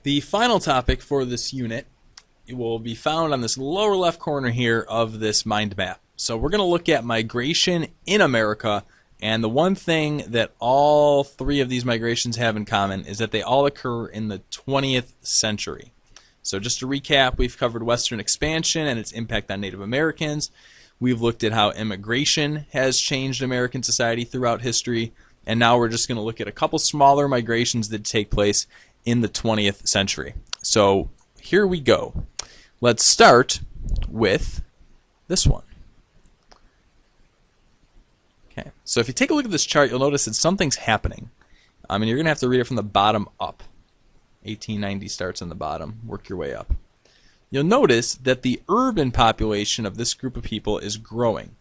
The final topic for this unit will be found on this lower left corner here of this mind map. So we're going to look at migration in America, and the one thing that all three of these migrations have in common is that they all occur in the 20th century. So just to recap, we've covered Western expansion and its impact on Native Americans. We've looked at how immigration has changed American society throughout history, and now we're just going to look at a couple smaller migrations that take place in the 20th century. So here we go. Let's start with this one. Okay, so if you take a look at this chart, you'll notice that something's happening. And you're going to have to read it from the bottom up. 1890 starts on the bottom. Work your way up. You'll notice that the urban population of this group of people is growing.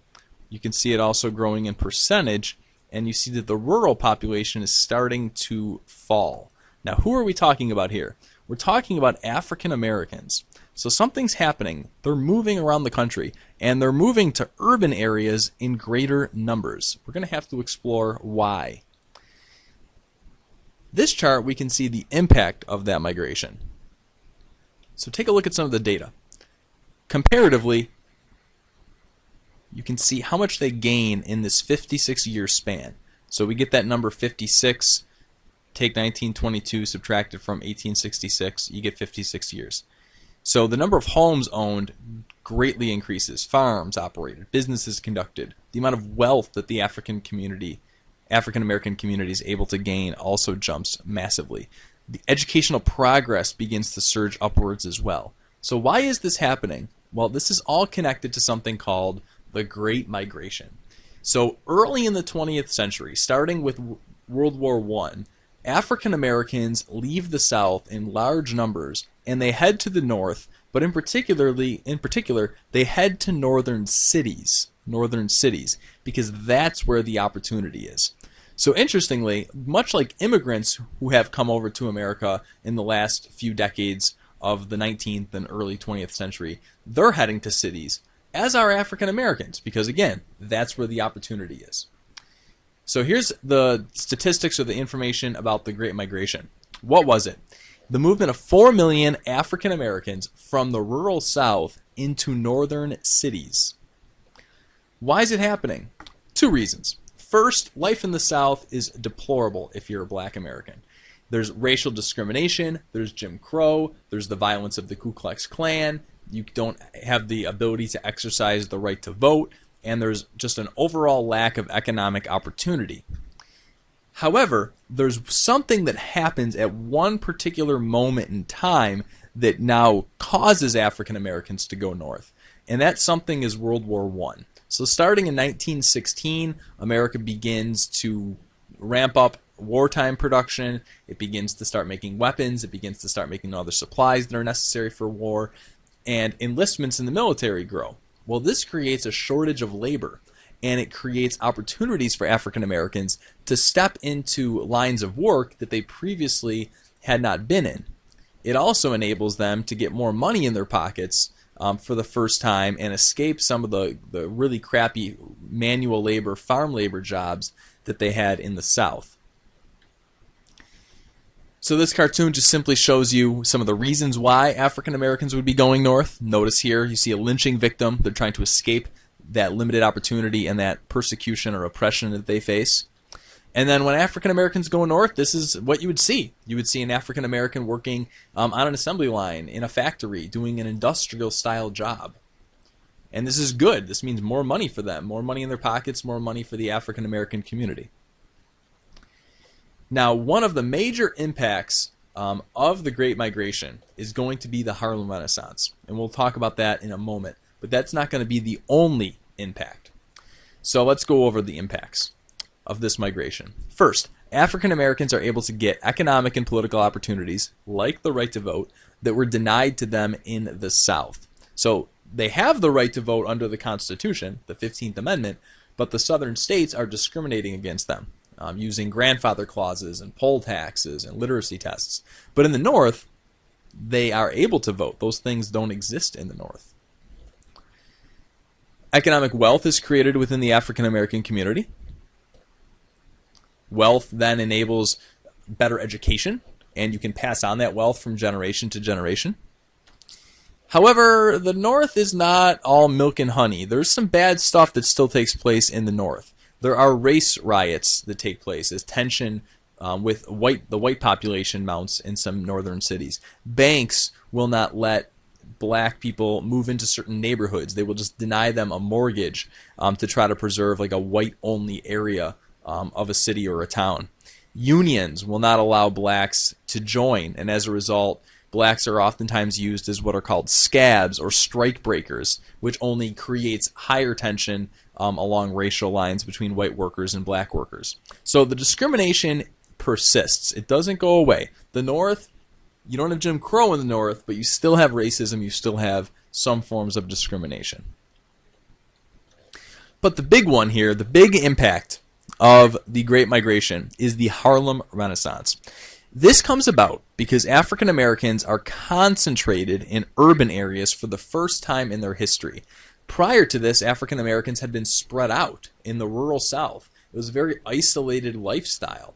You can see it also growing in percentage, and you see that the rural population is starting to fall. Now, who are we talking about here? We're talking about African Americans. So something's happening. They're moving around the country, and they're moving to urban areas in greater numbers. We're going to have to explore why. This chart, we can see the impact of that migration. So take a look at some of the data. Comparatively, you can see how much they gain in this 56-year span. So we get that number 56, take 1922, subtract it from 1866, you get 56 years. So the number of homes owned greatly increases, farms operated, businesses conducted. The amount of wealth that the African American community is able to gain also jumps massively. The educational progress begins to surge upwards as well. So why is this happening? Well, this is all connected to something called the Great Migration. So early in the 20th century, starting with World War I, African Americans leave the South in large numbers and they head to the North, but in particular, they head to northern cities, because that's where the opportunity is. So interestingly, much like immigrants who have come over to America in the last few decades of the 19th and early 20th century, they're heading to cities, as are African Americans, because again, that's where the opportunity is. So here's the statistics or the information about the Great Migration. What was it? The movement of 4 million African Americans from the rural South into northern cities. Why is it happening? Two reasons. First, life in the South is deplorable if you're a black American. There's racial discrimination, there's Jim Crow, there's the violence of the Ku Klux Klan, you don't have the ability to exercise the right to vote, and there's just an overall lack of economic opportunity. However, there's something that happens at one particular moment in time that now causes African Americans to go north, and that something is World War I. So starting in 1916, America begins to ramp up wartime production. It begins to start making weapons. It begins to start making other supplies that are necessary for war. And enlistments in the military grow. Well, this creates a shortage of labor, and it creates opportunities for African Americans to step into lines of work that they previously had not been in. It also enables them to get more money in their pockets for the first time and escape some of the really crappy manual labor, farm labor jobs that they had in the South. So this cartoon just simply shows you some of the reasons why African Americans would be going north. Notice here you see a lynching victim. They're trying to escape that limited opportunity and that persecution or oppression that they face. And then when African Americans go north, this is what you would see. You would see an African American working on an assembly line in a factory, doing an industrial style job. And this is good. This means more money for them, more money in their pockets, more money for the African American community. Now, one of the major impacts of the Great Migration is going to be the Harlem Renaissance. And we'll talk about that in a moment. But that's not going to be the only impact. So let's go over the impacts of this migration. First, African Americans are able to get economic and political opportunities, like the right to vote, that were denied to them in the South. So they have the right to vote under the Constitution, the 15th Amendment, but the southern states are discriminating against them, using grandfather clauses and poll taxes and literacy tests. But in the North, they are able to vote. Those things don't exist in the North. Economic wealth is created within the African American community. Wealth then enables better education and you can pass on that wealth from generation to generation. However, the North is not all milk and honey. There's some bad stuff that still takes place in the North. There are race riots that take place as tension with the white population mounts in some northern cities. Banks will not let black people move into certain neighborhoods. They will just deny them a mortgage to try to preserve like a white-only area of a city or a town. Unions will not allow blacks to join, and as a result, blacks are oftentimes used as what are called scabs or strike breakers, which only creates higher tension along racial lines between white workers and black workers. So the discrimination persists. It doesn't go away. The North, you don't have Jim Crow in the North, but you still have racism, you still have some forms of discrimination. But the big one here, the big impact of the Great Migration is the Harlem Renaissance. This comes about because African Americans are concentrated in urban areas for the first time in their history. Prior to this, African Americans had been spread out in the rural South. It was a very isolated lifestyle.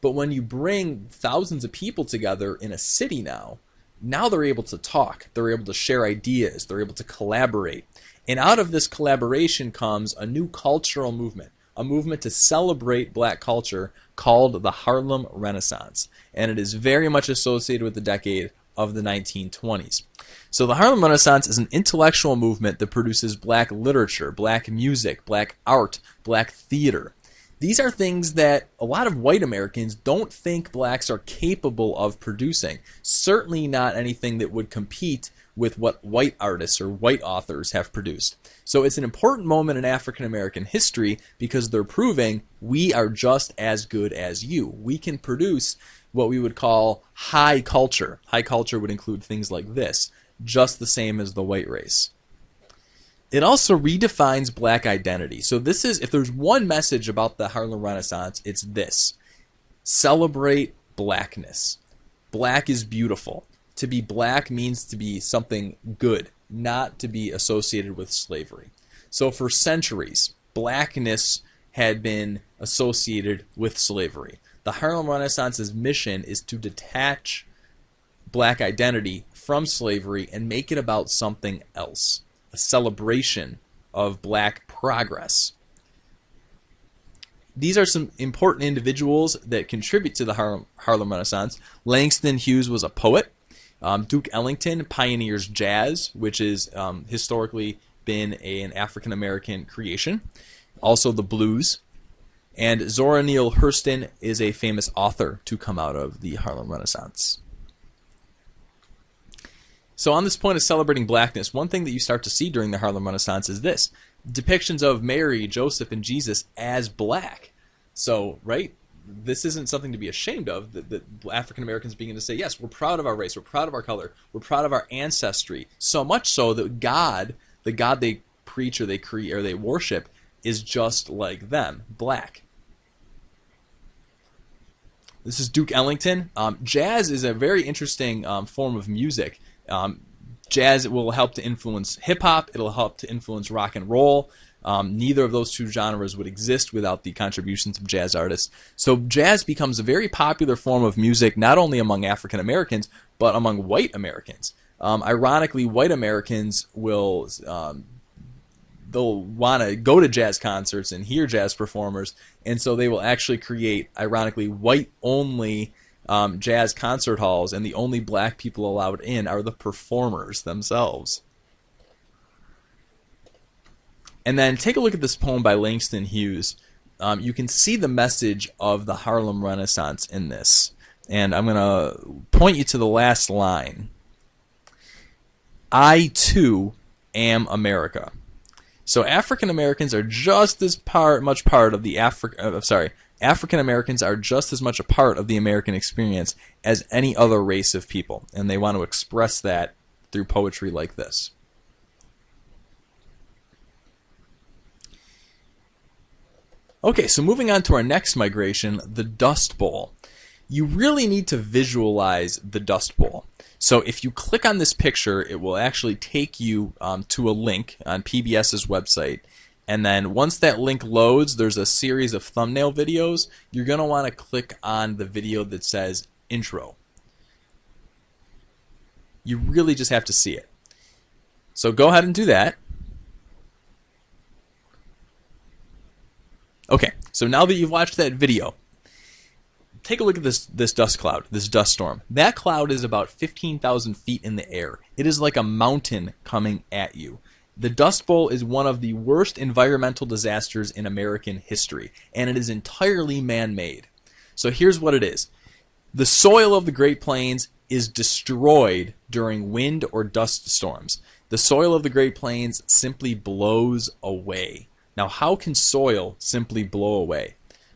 But when you bring thousands of people together in a city now they're able to talk, they're able to share ideas, they're able to collaborate. And out of this collaboration comes a new cultural movement, a movement to celebrate black culture called the Harlem Renaissance. And it is very much associated with the decade of the 1920s. So the Harlem Renaissance is an intellectual movement that produces black literature, black music, black art, black theater. These are things that a lot of white Americans don't think blacks are capable of producing. Certainly not anything that would compete with what white artists or white authors have produced. So it's an important moment in African American history because they're proving we are just as good as you. We can produce what we would call high culture. High culture would include things like this, just the same as the white race. It also redefines black identity. So this is, if there's one message about the Harlem Renaissance, it's this. Celebrate blackness. Black is beautiful. To be black means to be something good, not to be associated with slavery. So for centuries, blackness had been associated with slavery. The Harlem Renaissance's mission is to detach black identity from slavery and make it about something else. A celebration of black progress. These are some important individuals that contribute to the Harlem Renaissance. Langston Hughes was a poet. Duke Ellington pioneers jazz, which is historically been an African American creation. Also the blues. And Zora Neale Hurston is a famous author to come out of the Harlem Renaissance. So on this point of celebrating blackness, one thing that you start to see during the Harlem Renaissance is this. Depictions of Mary, Joseph, and Jesus as black. So, right, this isn't something to be ashamed of, that African Americans begin to say, yes, we're proud of our race, we're proud of our color, we're proud of our ancestry. So much so that God, the God they preach or they create or they worship, is just like them, black. This is Duke Ellington. Jazz is a very interesting form of music. Jazz will help to influence hip-hop. It'll help to influence rock and roll. Neither of those two genres would exist without the contributions of jazz artists. So jazz becomes a very popular form of music, not only among African Americans, but among white Americans. Ironically, white Americans will they'll want to go to jazz concerts and hear jazz performers, and so they will actually create, ironically, white-only jazz concert halls, and the only black people allowed in are the performers themselves. And then take a look at this poem by Langston Hughes. You can see the message of the Harlem Renaissance in this. And I'm going to point you to the last line. I, too, am America. So African Americans are just as much part of the African Americans are just as much a part of the American experience as any other race of people, and they want to express that through poetry like this. Okay, so moving on to our next migration, the Dust Bowl. You really need to visualize the Dust Bowl. So if you click on this picture, it will actually take you to a link on PBS's website. And then once that link loads, there's a series of thumbnail videos. You're going to want to click on the video that says intro. You really just have to see it. So go ahead and do that. Okay, so now that you've watched that video, take a look at this dust cloud, this dust storm. That cloud is about 15,000 feet in the air. It is like a mountain coming at you. The Dust Bowl is one of the worst environmental disasters in American history, and it is entirely man-made. So here's what it is. The soil of the Great Plains is destroyed during wind or dust storms. The soil of the Great Plains simply blows away. Now, how can soil simply blow away?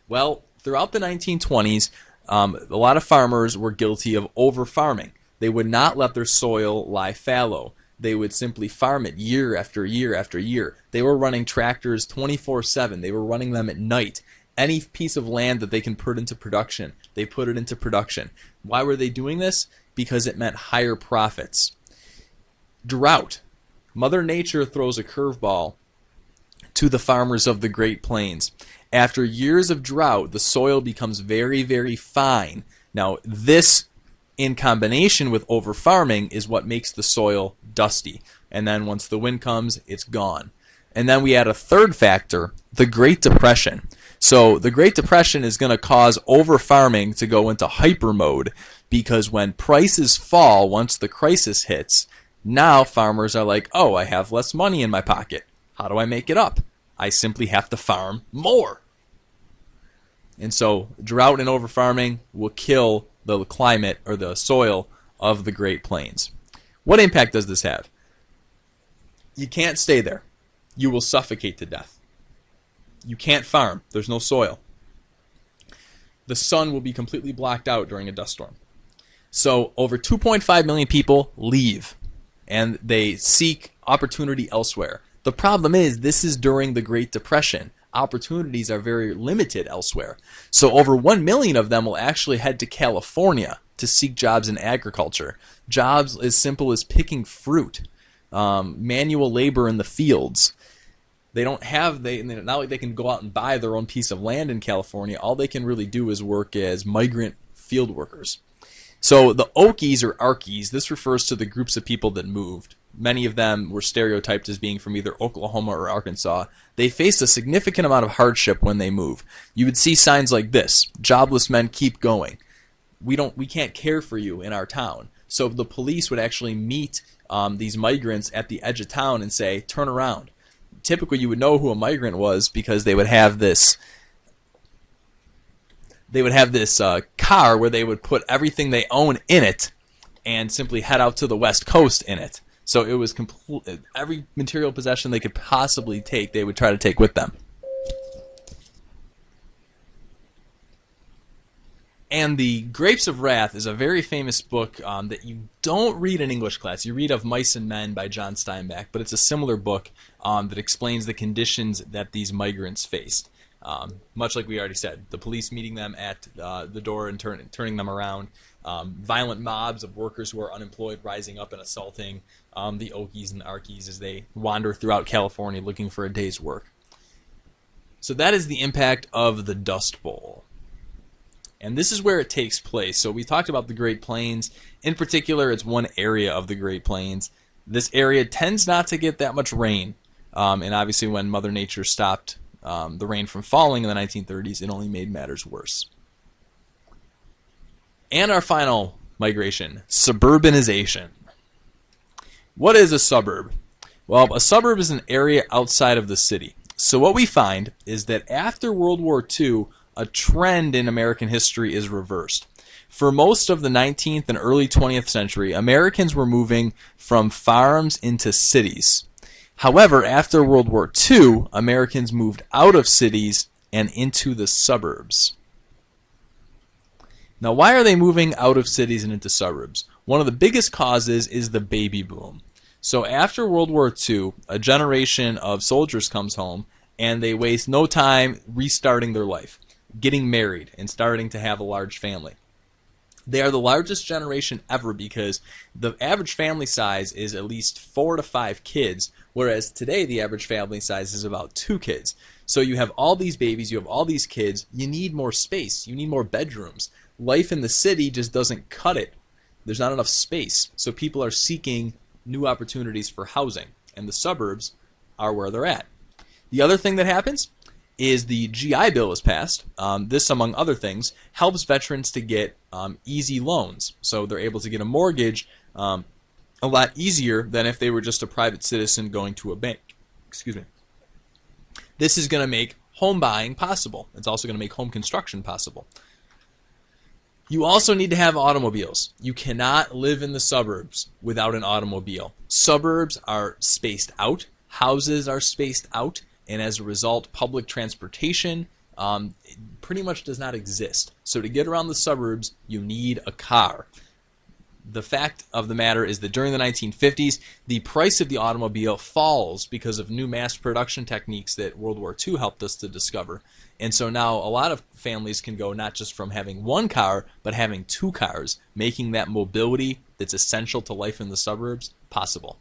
Well, throughout the 1920s, a lot of farmers were guilty of over-farming. They would not let their soil lie fallow. They would simply farm it year after year after year. They were running tractors 24/7. They were running them at night. Any piece of land that they can put into production, they put it into production. Why were they doing this? Because it meant higher profits. Drought. Mother Nature throws a curveball to the farmers of the Great Plains. After years of drought, the soil becomes very, very fine. Now, this in combination with over-farming is what makes the soil dusty. And then once the wind comes, it's gone. And then we add a third factor, the Great Depression. So the Great Depression is going to cause over-farming to go into hyper mode, because when prices fall, once the crisis hits, now farmers are like, oh, I have less money in my pocket. How do I make it up? I simply have to farm more. And so drought and over-farming will kill the climate or the soil of the Great Plains. What impact does this have? You can't stay there. You will suffocate to death. You can't farm. There's no soil. The sun will be completely blocked out during a dust storm. So over 2.5 million people leave, and they seek opportunity elsewhere. The problem is, this is during the Great Depression. Opportunities are very limited elsewhere. So over 1 million of them will actually head to California to seek jobs in agriculture. Jobs as simple as picking fruit, manual labor in the fields. They don't have, not like they can go out and buy their own piece of land in California. All they can really do is work as migrant field workers. So the Okies or Arkies, this refers to the groups of people that moved. Many of them were stereotyped as being from either Oklahoma or Arkansas. They faced a significant amount of hardship when they move. You would see signs like this: jobless men keep going. We can't care for you in our town. So the police would actually meet these migrants at the edge of town and say, turn around. Typically you would know who a migrant was because they would have this car where they would put everything they own in it and simply head out to the West Coast in it. So it was every material possession they could possibly take, they would try to take with them. And The Grapes of Wrath is a very famous book that you don't read in English class. You read Of Mice and Men by John Steinbeck, but it's a similar book that explains the conditions that these migrants faced. Much like we already said, the police meeting them at the door and turning them around, violent mobs of workers who are unemployed rising up and assaulting the Okies and the Arkies as they wander throughout California looking for a day's work. So that is the impact of the Dust Bowl. And this is where it takes place. So we talked about the Great Plains. In particular, it's one area of the Great Plains. This area tends not to get that much rain. And obviously when Mother Nature stopped the rain from falling in the 1930s, it only made matters worse. And our final migration, suburbanization. What is a suburb? Well, a suburb is an area outside of the city. So what we find is that after World War II, a trend in American history is reversed. For most of the 19th and early 20th century, Americans were moving from farms into cities. However, after World War II, Americans moved out of cities and into the suburbs. Now, why are they moving out of cities and into suburbs? One of the biggest causes is the baby boom. So after World War II, a generation of soldiers comes home and they waste no time restarting their life, getting married and starting to have a large family. They are the largest generation ever because the average family size is at least 4 to 5 kids, whereas today the average family size is about 2 kids. So you have all these babies, you have all these kids, you need more space, you need more bedrooms. Life in the city just doesn't cut it There's not enough space, so people are seeking new opportunities for housing, and the suburbs are where they're at. The other thing that happens is the GI Bill is passed. This, among other things, helps veterans to get easy loans. So they're able to get a mortgage a lot easier than if they were just a private citizen going to a bank. Excuse me. This is going to make home buying possible. It's also going to make home construction possible. You also need to have automobiles. You cannot live in the suburbs without an automobile. Suburbs are spaced out. Houses are spaced out. And as a result, public transportation pretty much does not exist. So to get around the suburbs, you need a car. The fact of the matter is that during the 1950s, the price of the automobile falls because of new mass production techniques that World War II helped us to discover. And so now a lot of families can go not just from having one car, but having two cars, making that mobility that's essential to life in the suburbs possible.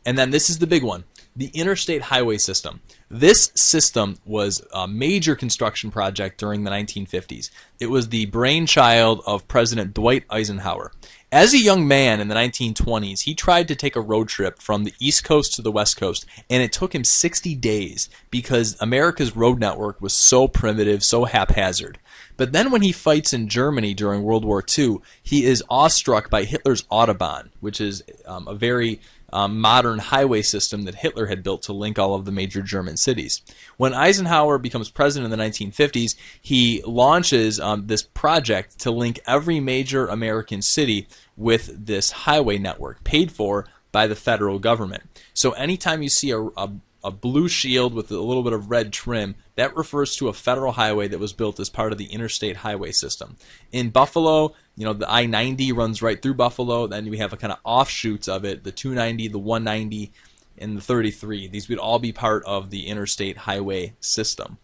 And then this is the big one, the interstate highway system. This system was a major construction project during the 1950s. It was the brainchild of President Dwight Eisenhower. As a young man in the 1920s, he tried to take a road trip from the East Coast to the West Coast, and it took him 60 days because America's road network was so primitive, so haphazard. But then when he fights in Germany during World War II, he is awestruck by Hitler's Autobahn, which is a very modern highway system that Hitler had built to link all of the major German cities. When Eisenhower becomes president in the 1950s, he launches this project to link every major American city with this highway network paid for by the federal government. So anytime you see a blue shield with a little bit of red trim, that refers to a federal highway that was built as part of the interstate highway system. In Buffalo, the I-90 runs right through Buffalo. Then we have a kind of offshoots of it, the 290, the 190, and the 33. These would all be part of the interstate highway system,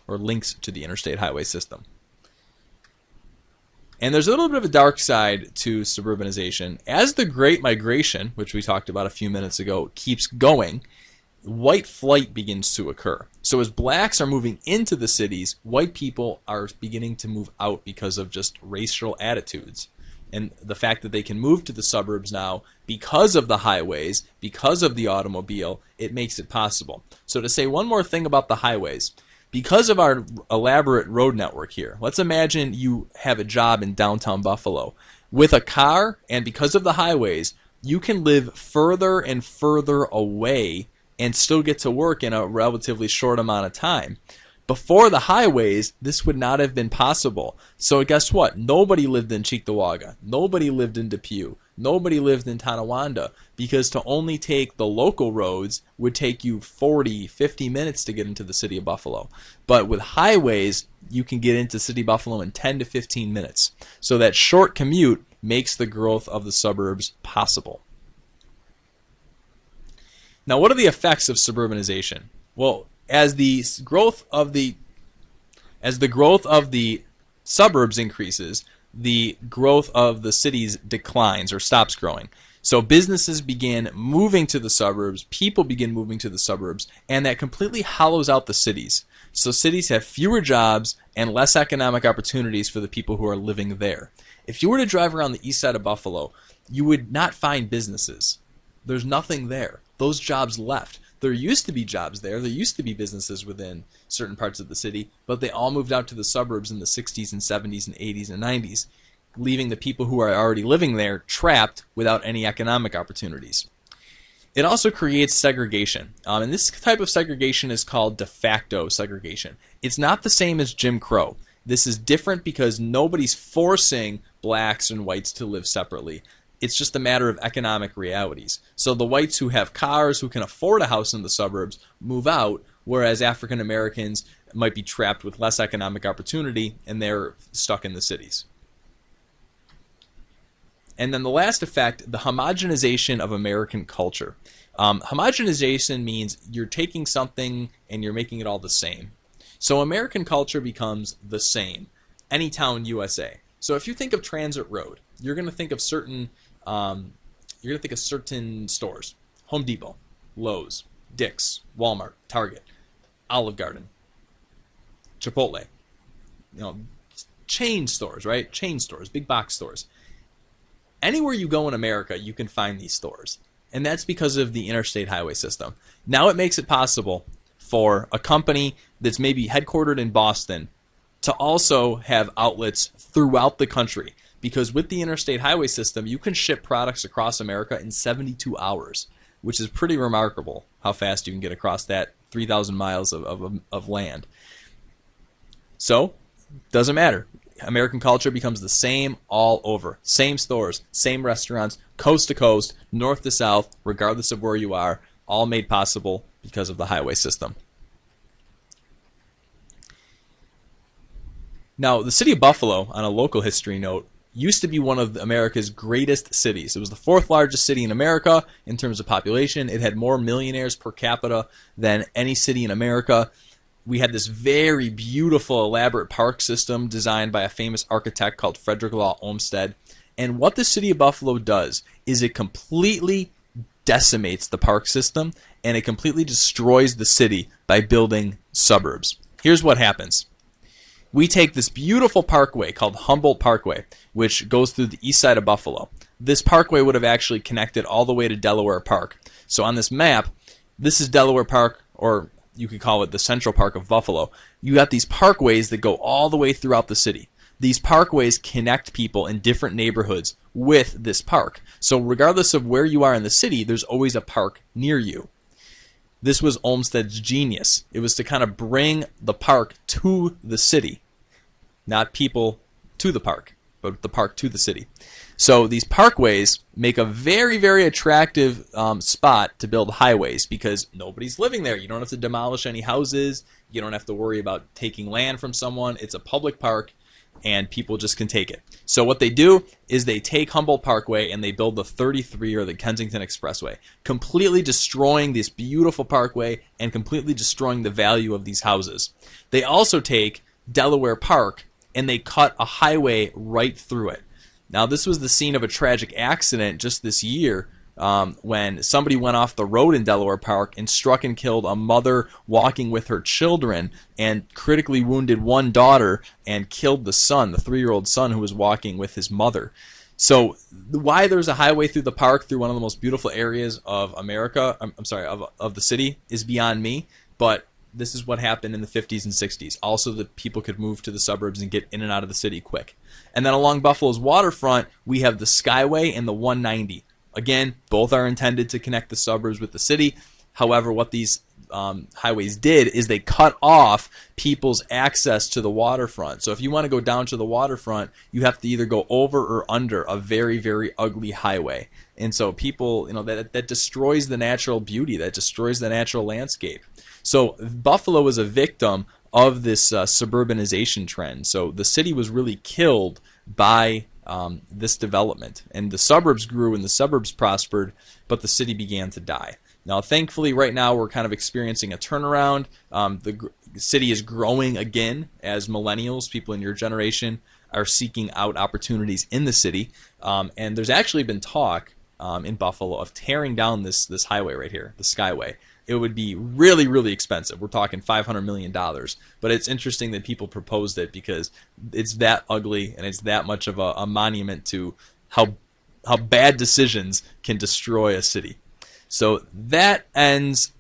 or links to the interstate highway system. And there's a little bit of a dark side to suburbanization. As the Great Migration, which we talked about a few minutes ago, keeps going, white flight begins to occur. So as blacks are moving into the cities, white people are beginning to move out because of just racial attitudes. And the fact that they can move to the suburbs now because of the highways, because of the automobile, it makes it possible. So to say one more thing about the highways, because of our elaborate road network here, let's imagine you have a job in downtown Buffalo. With a car, and because of the highways, you can live further and further away and still get to work in a relatively short amount of time. Before the highways, this would not have been possible. So guess what? Nobody lived in Cheektowaga. Nobody lived in Depew. Nobody lived in Tonawanda, because to only take the local roads would take you 40, 50 minutes to get into the city of Buffalo. But with highways, you can get into city Buffalo in 10 to 15 minutes. So that short commute makes the growth of the suburbs possible. Now, what are the effects of suburbanization? Well, as the growth of the suburbs increases, the growth of the cities declines or stops growing. So businesses begin moving to the suburbs, people begin moving to the suburbs, and that completely hollows out the cities. So cities have fewer jobs and less economic opportunities for the people who are living there. If you were to drive around the east side of Buffalo, you would not find businesses. There's nothing there. Those jobs left. There used to be jobs there. There used to be businesses within certain parts of the city, but they all moved out to the suburbs in the 60s and 70s and 80s and 90s, leaving the people who are already living there trapped without any economic opportunities. It also creates segregation, and this type of segregation is called de facto segregation. It's not the same as Jim Crow. This is different because nobody's forcing blacks and whites to live separately. It's just a matter of economic realities. So the whites who have cars, who can afford a house in the suburbs, move out, whereas African Americans might be trapped with less economic opportunity and they're stuck in the cities. And then the last effect, the homogenization of American culture. Homogenization means you're taking something and you're making it all the same. So American culture becomes the same. Anytown, USA. So if you think of Transit Road, you're going to think of certain stores: Home Depot, Lowe's, Dick's, Walmart, Target, Olive Garden, Chipotle. Chain stores, right? Chain stores, big box stores. Anywhere you go in America, you can find these stores. And that's because of the interstate highway system. Now it makes it possible for a company that's maybe headquartered in Boston to also have outlets throughout the country. Because with the interstate highway system, you can ship products across America in 72 hours, which is pretty remarkable how fast you can get across that 3,000 miles of land. So, doesn't matter. American culture becomes the same all over. Same stores, same restaurants, coast to coast, north to south, regardless of where you are, all made possible because of the highway system. Now, the city of Buffalo, on a local history note, used to be one of America's greatest cities. It was the fourth largest city in America in terms of population. It had more millionaires per capita than any city in America. We had this very beautiful, elaborate park system designed by a famous architect called Frederick Law Olmsted. And what the city of Buffalo does is it completely decimates the park system, and it completely destroys the city by building suburbs. Here's what happens. We take this beautiful parkway called Humboldt Parkway, which goes through the east side of Buffalo. This parkway would have actually connected all the way to Delaware Park. So on this map, this is Delaware Park, or you could call it the Central Park of Buffalo. You got these parkways that go all the way throughout the city. These parkways connect people in different neighborhoods with this park. So regardless of where you are in the city, there's always a park near you. This was Olmsted's genius. It was to kind of bring the park to the city. Not people to the park, but the park to the city. So these parkways make a very, very attractive spot to build highways because nobody's living there. You don't have to demolish any houses. You don't have to worry about taking land from someone. It's a public park, and people just can take it. So what they do is they take Humboldt Parkway and they build the 33 or the Kensington Expressway, completely destroying this beautiful parkway and completely destroying the value of these houses. They also take Delaware Park and they cut a highway right through it. Now, this was the scene of a tragic accident just this year when somebody went off the road in Delaware Park and struck and killed a mother walking with her children and critically wounded one daughter and killed the son, the 3-year-old son who was walking with his mother. So why there's a highway through the park, through one of the most beautiful areas of America, of the city, is beyond me, but this is what happened in the 50s and 60s. Also, that people could move to the suburbs and get in and out of the city quick. And then along Buffalo's waterfront, we have the Skyway and the 190. Again, both are intended to connect the suburbs with the city. However, what these highways did is they cut off people's access to the waterfront. So if you want to go down to the waterfront, you have to either go over or under a very, very ugly highway. And so people, that destroys the natural beauty, that destroys the natural landscape. So Buffalo was a victim of this suburbanization trend. So the city was really killed by this development. And the suburbs grew and the suburbs prospered, but the city began to die. Now, thankfully, right now we're kind of experiencing a turnaround. The city is growing again as millennials, people in your generation, are seeking out opportunities in the city. And there's actually been talk in Buffalo of tearing down this highway right here, the Skyway. It would be really, really expensive. We're talking $500 million. But it's interesting that people proposed it because it's that ugly and it's that much of a monument to how bad decisions can destroy a city. So that ends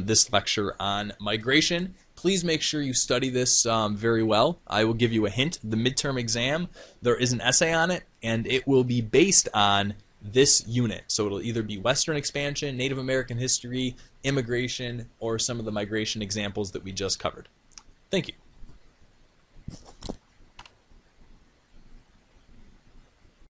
this lecture on migration. Please make sure you study this very well. I will give you a hint. The midterm exam, there is an essay on it, and it will be based on this unit. So it'll either be Western expansion, Native American history, immigration, or some of the migration examples that we just covered. Thank you.